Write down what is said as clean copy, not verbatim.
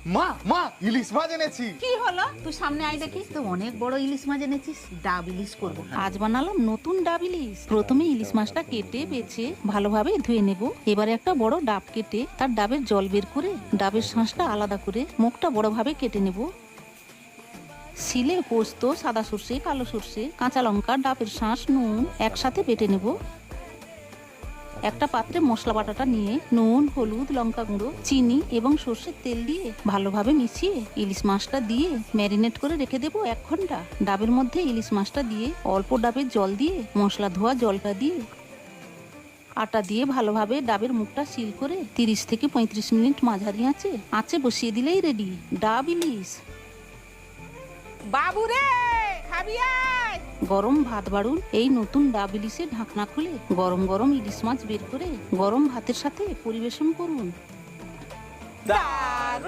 মা মা ইলিশ মাছ এনেছি। কি হলো? তুই সামনে আয় দেখি। তো অনেক বড় ইলিশ মাছ এনেছিস, ডাব ইলিশ করবো। আজ বানালাম নতুন ডাব ইলিশ। প্রথমে ইলিশ মাছটা কেটে বেছে ভালোভাবে ধুয়ে নেব। এবারে একটা বড় ডাব কেটে তার ডাবের জল বের করে ডাবের শাঁসটা আলাদা করে মুখটা বড়ভাবে কেটে নেব। শিলে পোস্ত, সাদা সর্ষে, কালো সর্ষে, কাঁচা লঙ্কা, ডাবের শাঁস, নুন একসাথে বেটে নেব। একটা পাত্রে মশলা বাটাটা নিয়ে নুন, হলুদ, লঙ্কা গুঁড়ো, চিনি এবং সর্ষের তেল দিয়ে ভালোভাবে মিশিয়ে ইলিশ মাছটা দিয়ে ম্যারিনেট করে রেখে দেবো 1 ঘন্টা। ডাবের মধ্যে ইলিশ মাছটা দিয়ে অল্প ডাবের জল দিয়ে মশলা ধোয়া জলটা দিয়ে আটা দিয়ে ভালোভাবে ডাবের মুখটা সিল করে 30 থেকে 35 মিনিট মাঝারি আঁচে বসিয়ে দিলেই রেডি ডাব ইলিশ। বাবু রে, খাবি আয়। গরম ভাত বাড়ুন। এই নতুন ডাব ইলিশের ঢাকনা খুলে গরম গরম ইলিশ মাছ বের করে গরম ভাতের সাথে পরিবেশন করুন। দারুণ।